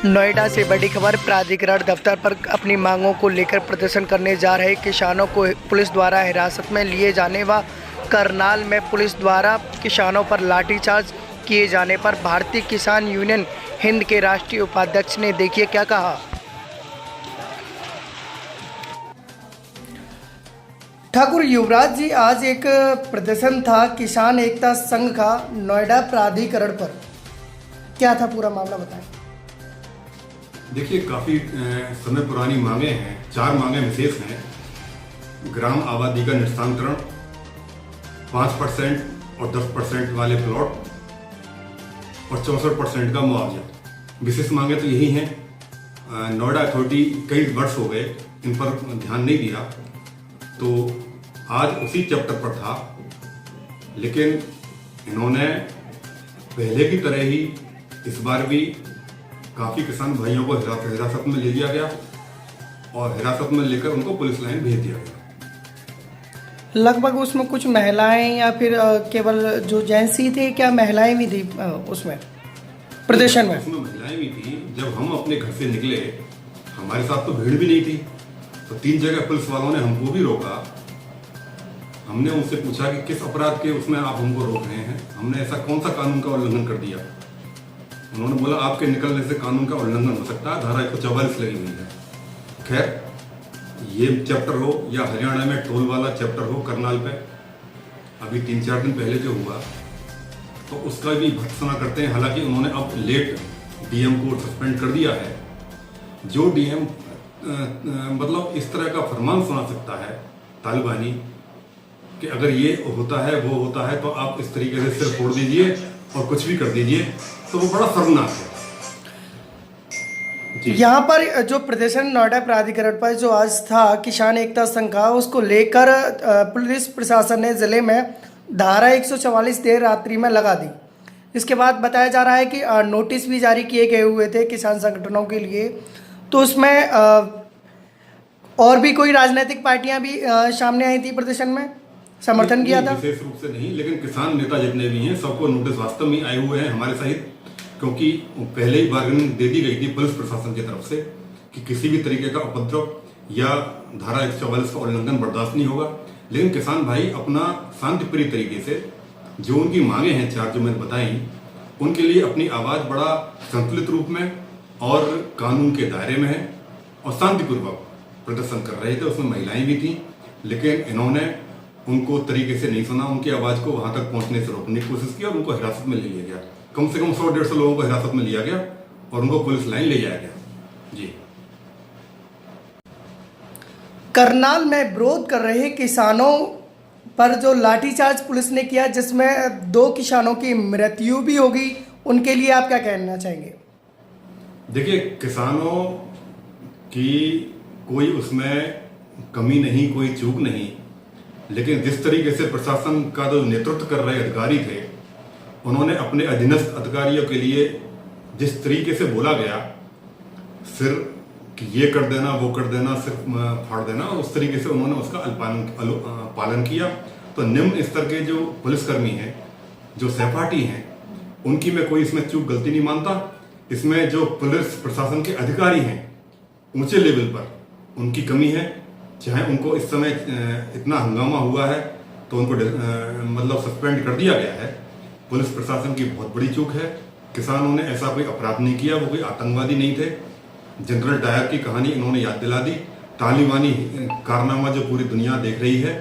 नोएडा से बड़ी खबर। प्राधिकरण दफ्तर पर अपनी मांगों को लेकर प्रदर्शन करने जा रहे किसानों को पुलिस द्वारा हिरासत में लिए जाने व करनाल में पुलिस द्वारा किसानों पर लाठीचार्ज किए जाने पर भारतीय किसान यूनियन हिंद के राष्ट्रीय उपाध्यक्ष ने देखिए क्या कहा। ठाकुर युवराज जी, आज एक प्रदर्शन था किसान एकता संघ का नोएडा प्राधिकरण पर, क्या था पूरा मामला बताएं। देखिए, काफ़ी समय पुरानी मांगे हैं। 4 मांगे विशेष हैं। ग्राम आबादी का निस्तांतरण, 5% और 10% वाले प्लॉट और 64% का मुआवजा। विशेष मांगे तो यही हैं। नोएडा अथॉरिटी कई वर्ष हो गए इन पर ध्यान नहीं दिया, तो आज उसी चैप्टर पर था, लेकिन इन्होंने पहले की तरह ही इस बार भी काफ़ी किसान भाइयों को हिरासत में ले लिया गया और हिरासत में लेकर उनको पुलिस लाइन भेज दिया गया। लगभग उसमें कुछ महिलाएं या फिर केवल जो जेंट्स ही थे, क्या महिलाएं भी थी उसमें प्रदर्शन में? उसमें महिलाएं भी थी। जब हम अपने घर से निकले, हमारे साथ तो भीड़ भी नहीं थी, तो 3 जगह पुलिस वालों ने हमको भी रोका। हमने उनसे पूछा कि किस अपराध के उसमें आप हमको रोक रहे हैं, हमने ऐसा कौन सा कानून का उल्लंघन कर दिया। उन्होंने बोला आपके निकलने से कानून का उल्लंघन हो सकता है, धारा 144 लगी हुई है। खैर, ये चैप्टर हो या हरियाणा में टोल वाला चैप्टर हो करनाल पे, अभी 3-4 दिन पहले जो हुआ, तो उसका भी भर्त्सना करते हैं। हालांकि उन्होंने अब लेट डीएम को सस्पेंड कर दिया है। जो डीएम मतलब इस तरह का फरमान सुना सकता है तालिबानी कि अगर ये होता है वो होता है, तो आप इस तरीके से सिर फोड़ दीजिए और कुछ भी कर दीजिए, तो वो बड़ा शर्मनाक है। यहाँ पर जो प्रदर्शन नोएडा प्राधिकरण पर जो आज था किसान एकता संघ का, उसको लेकर पुलिस प्रशासन ने जिले में धारा 144 देर रात्रि में लगा दी। इसके बाद बताया जा रहा है कि नोटिस भी जारी किए गए हुए थे किसान संगठनों के लिए। तो उसमें और भी कोई राजनीतिक पार्टियां भी सामने आई थी, प्रदर्शन में समर्थन किया था? विशेष रूप से नहीं, लेकिन किसान नेता जितने भी हैं सबको नोटिस वास्तव में आए हुए हैं हमारे सहित, क्योंकि पहले ही बार्गेनिंग दे दी गई थी पुलिस प्रशासन की तरफ से कि किसी भी तरीके का उपद्रव या धारा 144 का उल्लंघन बर्दाश्त नहीं होगा। लेकिन किसान भाई अपना शांतिप्रिय तरीके से जो उनकी मांगे हैं 4 जो मैंने बताई, उनके लिए अपनी आवाज़ बड़ा संतुलित रूप में और कानून के दायरे में है और शांतिपूर्वक प्रदर्शन कर रहे थे। उसमें महिलाएं भी थीं, लेकिन इन्होंने उनको तरीके से नहीं सुना, उनकी आवाज़ को वहां तक पहुंचने से रोकने की कोशिश की और उनको हिरासत में ले लिया गया। कम से कम 100-150 लोगों को हिरासत में लिया गया और उनको पुलिस लाइन ले जाया गया। जी, करनाल में विरोध कर रहे किसानों पर जो लाठीचार्ज पुलिस ने किया, जिसमें 2 किसानों की मृत्यु भी होगी, उनके लिए आप क्या कहना चाहेंगे? देखिए, किसानों की कोई उसमें कमी नहीं, कोई चूक नहीं, लेकिन जिस तरीके से प्रशासन का जो नेतृत्व कर रहे अधिकारी थे, उन्होंने अपने अधीनस्थ अधिकारियों के लिए जिस तरीके से बोला गया, सिर कि ये कर देना वो कर देना, सिर्फ फाड़ देना, उस तरीके से उन्होंने उसका पालन किया। तो निम्न स्तर के जो पुलिसकर्मी हैं, जो सहपाठी हैं, उनकी मैं कोई इसमें चूक गलती नहीं मानता। इसमें जो पुलिस प्रशासन के अधिकारी हैं ऊंचे लेवल पर, उनकी कमी है। चाहे उनको इस समय इतना हंगामा हुआ है तो उनको मतलब सस्पेंड कर दिया गया है, पुलिस प्रशासन की बहुत बड़ी चूक है। किसानों ने ऐसा कोई अपराध नहीं किया, वो कोई आतंकवादी नहीं थे। जनरल डायर की कहानी इन्होंने याद दिला दी। तालिबानी कारनामा जो पूरी दुनिया देख रही है,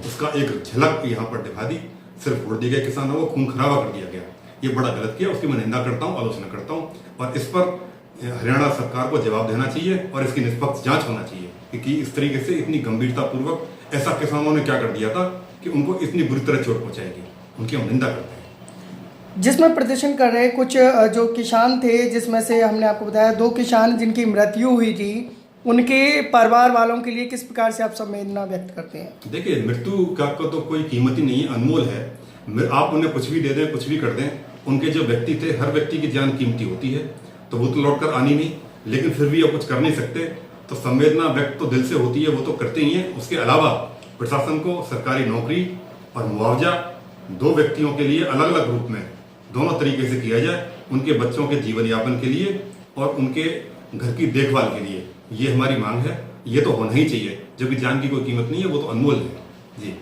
उसका एक झलक यहाँ पर दिखा दी। सिर्फ फोड़ दिए गए किसानों को, खून खराबा कर दिया गया। ये बड़ा गलत किया, उसकी मैं निंदा करता हूँ, आलोचना करता हूँ, और इस पर हरियाणा सरकार को जवाब देना चाहिए और इसकी निष्पक्ष जांच होना चाहिए कि इस तरीके से इतनी गंभीरता पूर्वक ऐसा किसानों ने क्या कर दिया था कि उनको इतनी बुरी तरह चोट पहुंचाएगी। उनकी हम निंदा करते हैं। जिसमें प्रदर्शन कर रहे कुछ जो किसान थे, जिसमें से हमने आपको बताया 2 किसान जिनकी मृत्यु हुई थी, उनके परिवार वालों के लिए किस प्रकार से आप संवेदना व्यक्त करते हैं? देखिए, मृत्यु का तो कोई कीमत ही नहीं है, अनमोल है। आप उन्हें कुछ भी दे दें, कुछ भी कर दें, उनके जो व्यक्ति थे, हर व्यक्ति की जान कीमती होती है, तो वो तो लौट कर आनी नहीं, लेकिन फिर भी अब कुछ कर नहीं सकते। तो संवेदना व्यक्त तो दिल से होती है, वो तो करते ही हैं। उसके अलावा प्रशासन को सरकारी नौकरी और मुआवजा 2 व्यक्तियों के लिए अलग अलग रूप में दोनों तरीके से किया जाए, उनके बच्चों के जीवन यापन के लिए और उनके घर की देखभाल के लिए। ये हमारी मांग है, ये तो होना ही चाहिए, जो कि जान की कोई कीमत नहीं है, वो तो अनमोल है। जी।